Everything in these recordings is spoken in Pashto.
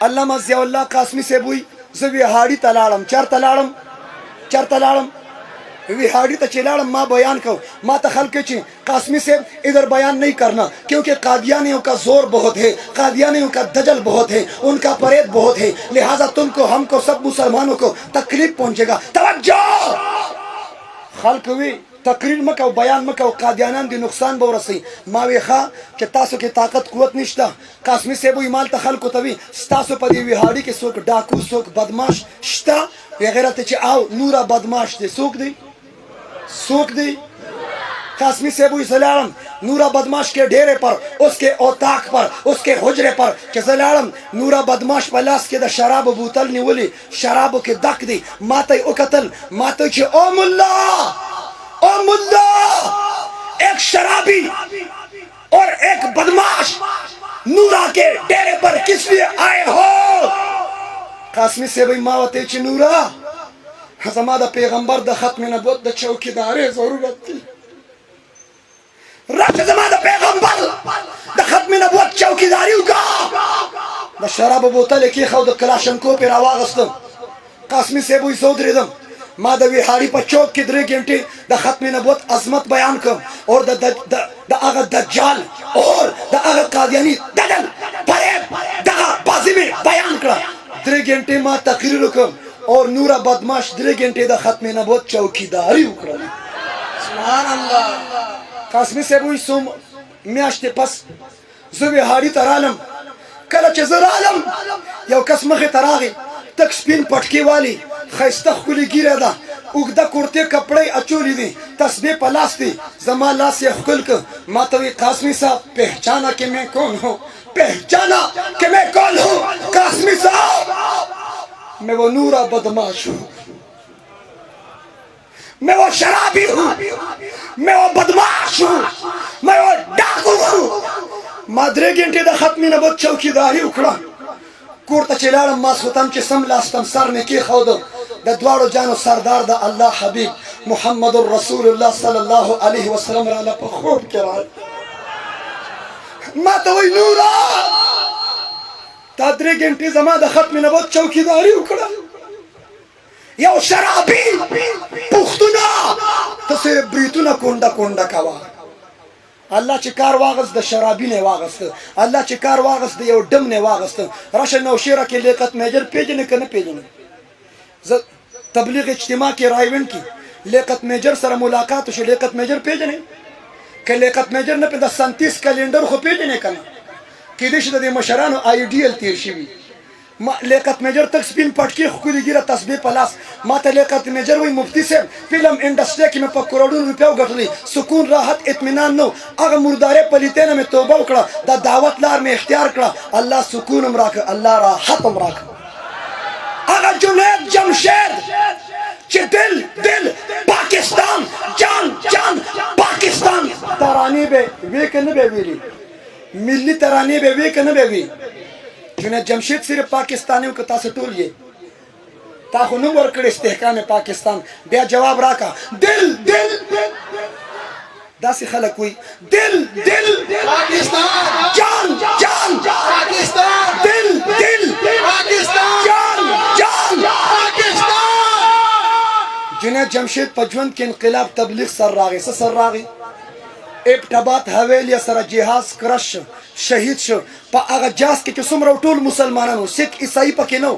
अल्लामा ज़ियाउल्लाह कासमी से बुई ज़वी हाड़ी तलाड़म चर तलाड़म विहाड़ी तलाड़म माँ बयान कहो माँ तखल के ची कासमी से इधर बयान नहीं करना क्योंकि कादियानियों का जोर बहुत है, कादियानियों का दजल बहुत है, उनका परेड बहुत है, लिहाजा तुमको हमको सब मुसलमानों को तकलीफ पहुंचेगा। तवज्जो खल्क हुई तकरीर मको बयान मको कादियानान दी नुकसान बोरसी मावे खा कि तासो की ताकत कुवत निश्ता कासमी से बुई माल तखल को तभी तासो पदी विहाड़ी के सोक डाकू सोक बदमाश श्ता वगैरह ते आओ नूरा बदमाश दे सूख दी कासमी से बुई सलाम नूरा बदमाश के डेरे पर उसके औताक पर उसके हुजरे पर के सलाम नूरा बदमाश पलास के द शराब बोतल निवली शराब के दक दी माते उकतल माते के ओ मुल्ला एक शराबी और एक बदमाश नूरा के डेरे पर किस लिए आए हो? कासमी से भाई मावते ची नूरा हजमा द पैगंबर द खत्म नबूवत द चौकीदारे जरूरत थी रख जमा द पैगंबर द खत्म नबूवत चौकीदारी का द शराब बोतल की खौद कलाशंको पे आवागस्तम कासमी से भाई सौदरेदम माधवी हाड़ी पर चौक के 3 घंटे द खत्म नबूवत अजमत बयान कम और द आगा दज्जाल और द आगा कादियानी दजल परेब दगा बाजी में बयान करा 3 घंटे मां तकरीर कम और नूरा बदमाश 3 घंटे द खत्म नबूवत चौकीदारी उकरा। सुभान अल्लाह। कासमी से बुई सोम म्याश्ते पस जुबे हाड़ी तरालम कल चजरालम यो कसमखे तरागी तक स्पिन पटके वाली खैस्ता खुली गिरा दा उगदा कुर्ते कपड़े अचोली दी तस्बीह पलास्ती जमाला से खुल्क मातवी कासमी साहब पहचाना कि मैं कौन हूँ, पहचाना कि मैं कौन हूँ। कासमी साहब मैं वो नूरा बदमाश हूँ, मैं वो शराबी हूँ, मैं वो बदमाश हूँ, मैं वो डाकू हूँ। मादरे घंटे दा खत्मी नबूवत चौकीदारी उखड़ा कोर्ता चिलाड़म मासुतम के समलास्तम सर में के खौदो द द्वारो जानो सरदार द अल्लाह हबीब मुहम्मदुर रसूलुल्लाह सल्लल्लाहु अलैहि वसल्लम राला पर खूब करा मा तो वही नूरा तादरे घंटे जमा द खत्म नबूवत चौकीदारी उखड़ा यो शराबी पुख्तुना तो से ब्रीतुना कोंडा कोंडा कावा अल्लाह चिकार वागस द शराबी ने वागस अल्लाह चिकार वागस द यो डम ने वागस रशन नौशेरा के लेकत मेजर पेजने कने पेजने तबलीग इज्तिमा के रायवन की लेकत मेजर सर मुलाकात उसे लेकत मेजर पेजने के लेकत मेजर ने पे 37 कैलेंडर को पेजने कने कि दिश द मशरान आइडियल तीरशीवी लेकत मेजर तक स्पिन पटकी खुद गिरा तस्बीह पलास माता लेकत मेजर वही मुफ्ती से फिल्म इंडस्ट्री की में पर करोड़ों रुपया गठली सुकून राहत इत्मीनान नो अगर मुर्दारे पलिते में तौबा उकड़ा दा दावत लार में इख्तियार करा अल्लाह सुकून अमराक अल्लाह राहत अमराक अगर जुनैद जमशेद चे दिल दिल पाकिस्तान जान जान पाकिस्तान तरानी बे वे कने बे वीली मिली तरानी बे वे कने बे वी जुनैद जमशेद सिर्फ पाकिस्तानियों को तासे टोलिए ताकि नु वर्कड़ इस्तेहकाम पाकिस्तान बे जवाब राका दिल दिल दासी खलक हुई दिल दिल पाकिस्तान जान जान पाकिस्तान दिल दिल पाकिस्तान जान जान पाकिस्तान। जुनैद जमशेद पजवंद के इनकलाब तबलीग सर रागी इब्तबात हवेलिया सरा जिहाज क्रश शहीद शो पा अगर जास के सुमरा टोल मुसलमानों सिख ईसाई पके नो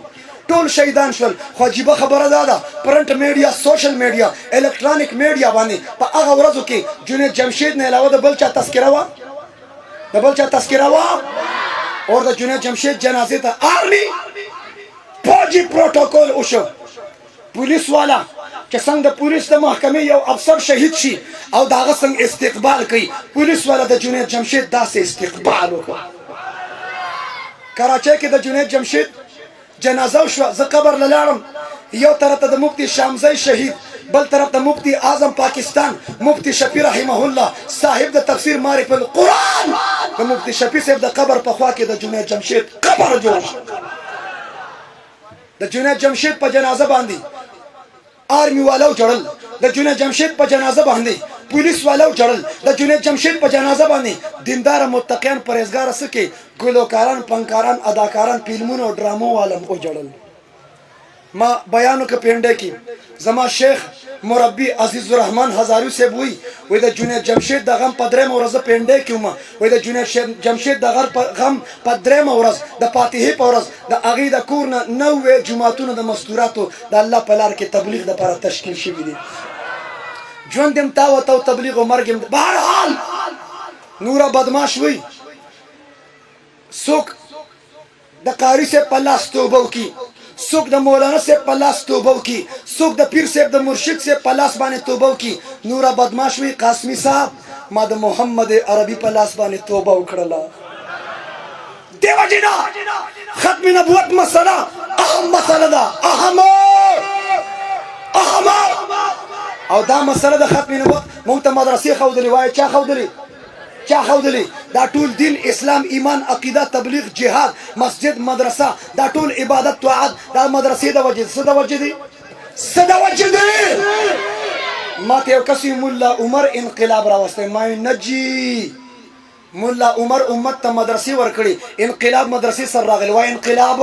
टोल शहीदान शल खजीबा खबर दादा print media social media electronic media बानी पा अगर वरजो के जुनैद जमशेद ने अलावा द बलचा तस्करा और द जुनैद जमशेद जनाजे था आर्मी फौजी प्रोटोकॉल उशो पुलिस वाला के संग द पुलिस द महकमे यो अफसर शहीद शी और दागा संग इस्तेकबाल कई पुलिस वाला द जुनैद जमशेद दा से इस्तेकबाल हो कराची के द जुनैद जमशेद जनाजा ज कबर ललारम यो तरफ द मुफ्ती शामज़ई शहीद बल तरफ द मुफ्ती आजम पाकिस्तान मुफ्ती शफी रहमहुल्लाह साहिब द तफसीर मारिफुल कुरान द मुफ्ती शफी साहब द कबर पखवा के द जुनैद जमशेद कबर जो द जुनैद जमशेद पर जनाजा बांधी आर्मी वालों चढ़ल द जुनैद जमशेद पर जनाजा बांधी پولیس والو جړل د جنید جمشید په جنازه باندې دیندار متقین پرهیزګار سکه ګلوکاران پنکاران اداکاران فلمونو او ډرامو والم او جړل ما بیانو کې پینډه کې زما شیخ مربی عزیز الرحمن هزاریو سے بوئی وې د جنید جمشید د غم پدرې مورزه پینډه کې ما وې د جنید جمشید د غم پدرې مورز د فاتحه پورز د اغي د کور نه نو جمعهتون د مستوراتو د الله په لار کې تبلیغ د لپاره تشکیل شوی دي ژوند دم تاو تبلیغ او مرګ بهر حال نورا بدمعاش وي څوک د قاری سے پلاس توبو کی څوک د مولانا سے پلاس توبو کی څوک د پیر صاحب د مرشد سے پلاس باندې توبو کی نورا بدمعاش وي قاسمی صاحب ما د محمد عربي پلاس باندې توبه وکړه دیو جنا ختم نبوت مسله اهم مسله ده اهم او دا مسله د ختم نبوت مونږ ته مدرسې خودلې وای چا خودلې دا ټول دین اسلام ایمان عقیده تبلیغ جهاد مسجد مدرسه دا ټول عبادت طاعت دا مدرسې د وجه دي ما ته یو کسي مولا عمر انقلاب راوسته ما نجی مولا عمر امت ته مدرسې ورکړي انقلاب مدرسې سره راغلی وای انقلاب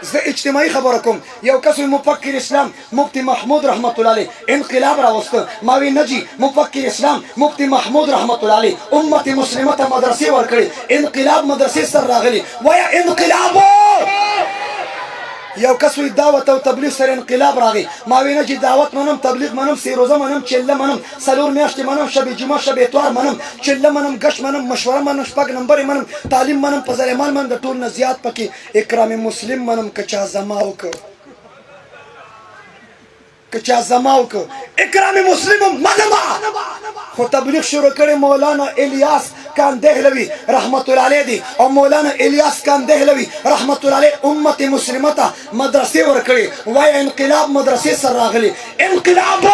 زه اجتماعي خبره کوم یو کس مفکر اسلام مفتی محمود رحمت الله علیه انقلاب راوسته ما وی نجی مفکر اسلام مفتی محمود رحمت الله علیه امت مسلمه ته مدرسې ورکړي انقلاب مدرسې سره راغلی وای انقلاب یو کس وی دعوت او تبلیغ سره انقلاب راغی ما وی نجی دعوت منم تبلیغ منم سیروزه منم چله منم سلور میاشتې منم شب جمعه شب اتوار منم چله منم گش منم مشوره منم شپږ نمبر منم تعلیم منم پزلیمان منم د ټول نه زیات پکې اکرام مسلم منم کچا زماو ک اکرام مسلم منم خو تبلیغ شروع کړي مولانا الیاس کان دهلوی رحمت الله علیه دی او مولانا الیاس کان دهلوی رحمت الله علیه امت مسلمه ته مدرسې ورکړي وای انقلاب مدرسې سره راغلي انقلاب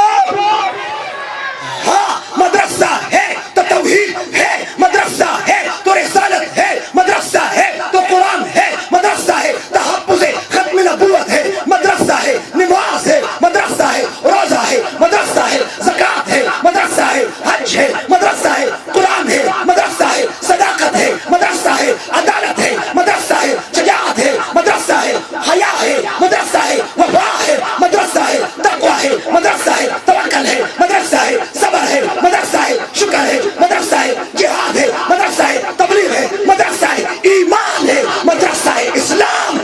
ها مدرسه ہے تو توحید ہے مدرسه ہے تو رسالت ہے مدرسه ہے تو قرآن ہے مدرسه ہے تحفظ ختم نبوت ہے مدرسه ہے نماز ہے مدرسه ہے روزہ ہے مدرسه ہے زکات ہے مدرسه ہے حج ہے مدرسه ہے قرآن ہے مدرسه ہے صداقت ہے مدرسه ہے عدالت ہے مدرسه ہے شجاعت ہے مدرسه ہے حیا ہے مدرسه ہے وفا ہے مدرسه ہے تقوی ہے مدرسه ہے توکل ہے مدرسه ہے صبر ہے مدرسه ہے شکر ہے مدرسه ہے جہاد ہے مدرسه ہے تبلیغ ہے مدرسه ہے ایمان ہے مدرسه ہے اسلام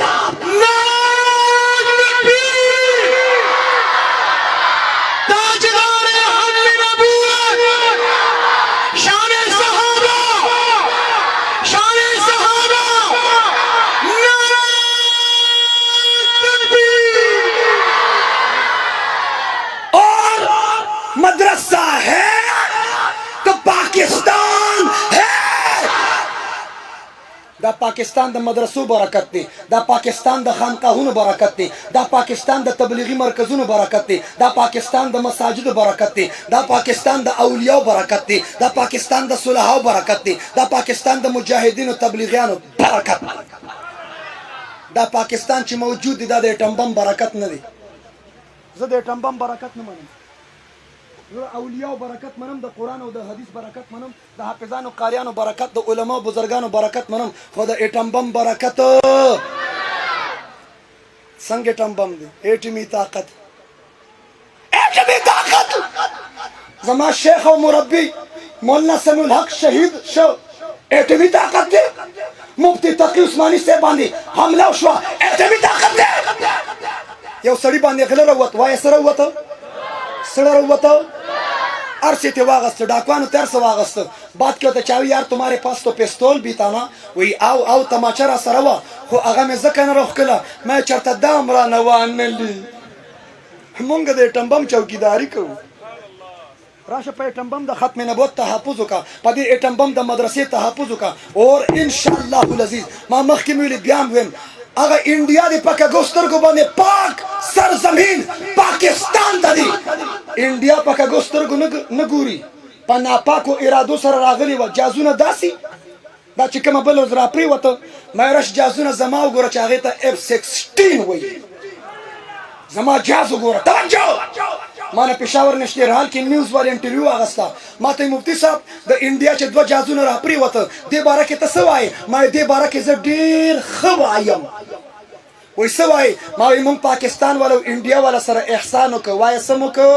مدرسہ ہے تو پاکستان ہے دا پاکستان د مدرسو برکت دی دا پاکستان د خانقاهونو برکت دی دا پاکستان د تبلیغي مرکزونو برکت دی دا پاکستان د مساجدو برکت دی دا پاکستان د اولیاء برکت دی دا پاکستان د صلحاو برکت دی دا پاکستان د مجاهدینو تبلیغیانو برکت دا پاکستان چې موجود دی دا د ټمبم برکت نه دی زه د ټمبم برکت نه منم اولیاء برکت منم د قرآن او د حدیث برکت منم د حافظانو قاریانو برکت د علماء بزرگانو برکت منم خو د اټمبم برکت څنګه اټمبم دی اټمی طاقت زما شیخ او مربی مولانا سمیع الحق شهید شو اټمی طاقت دی مفتی تقی عثماني سے باندې حمله وشو اټمی طاقت دی یو سړی باندې غله وروت وای سره وته سړی وروته ارسی ته واغست ډاکوانو تر سو واغست بات کړه ته چاوي یار تمہارے پاس تو پستول بھی تا نا وی او تماچا را سره وا خو هغه مې ځکه نه روخ کله مې چرته دام را نه وانلی مونږ د ټمبم چوکیداری کوو راشه په ټمبم د ختم نبوت تحفظ وکا په دې ټمبم د مدرسې تحفظ وکا اور ان شاء الله العزیز ما مخکې ویلي بیان ویم هغه انډیا دی پکه ګوسترګو باندې پاک سرزمین پاکستان ته دی انډیا پکه ګوسترګو نه ګوري په ناپاکو ارادو سره راغلی و جازونه داسي دا چې کومه بل ورځ را پرېوته مې رش جازونه زما وګوره چې هغې ته F-16 وایي زما جاز وګوره توجه ما نه پېښور نشتر حال کې نیوز والا انټرویو اغستا ما ته مفتی صاحب د انډیا چې دوه جازونه را پریوته دې باره کې ته څه وایې ما دې باره کې زه ډېر ښه وایم وای څه وایې ما وایي موږ پاکستان والا او انډیا والا سره احسان وکړو وایه څه مو کو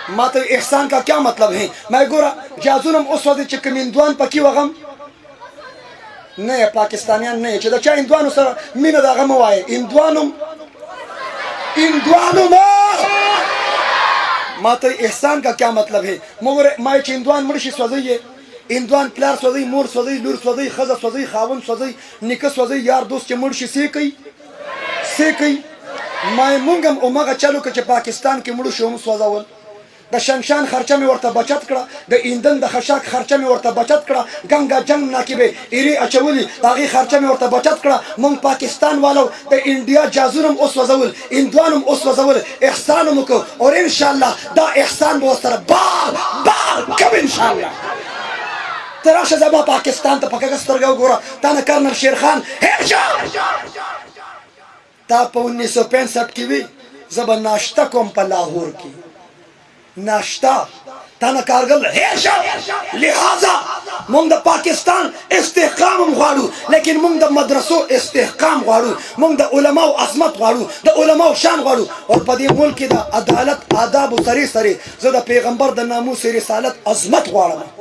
ما ته احسان کا کیا مطلب ہے میں ګوره جازونه هم اوس وځي چې کوم هندوان پکې وغم نه پاکستانیان نه چې د چا هندوانو سره مینه د هغه مه وایې هندوانو ما ته احسان کا کیا مطلب ہے مګر ما چې هندوان مړ شي سوځي هندوان پلار سوځي مور سوځي لور سوځي ښځه سوځي خاوند سوځي نیکه سوځي یار دوست چې مړ شي څه کوي ما مونږ هم هماغه چلو که چې پاکستان کې مړو شو هم سوځول د شمشان خرچه مې ورته بچت کړه د ایندن د خشاک خرچه مې ورته بچت کړه ګنګا جنگ ناکبې ایرې اچولي هغې خرچه مې ورته بچت کړه مونږ پاکستان والو د انډیا جازونه هم اوس وځول هندوان هم اوس وځول احسان هم وکړو اور انشاءالله دا احسان به ورسره بار کوم انشاءالله ته راشه زما پاکستان ته په کږه سترګه وګوره تا نه کرنل شیرخان تا په 1965 کې وي زه به ناشته کوم په لاهور کې ناشته تا نه کارګل لہذا مونږ د پاکستان استحکام هم غواړو لیکن مونږ د مدرسو استحکام غواړو مونږ د علماو عظمت غواړو د علماو شان غواړو او په دې ملک کې د عدالت آداب سره زه د پیغمبر د ناموس رسالت عظمت غواړم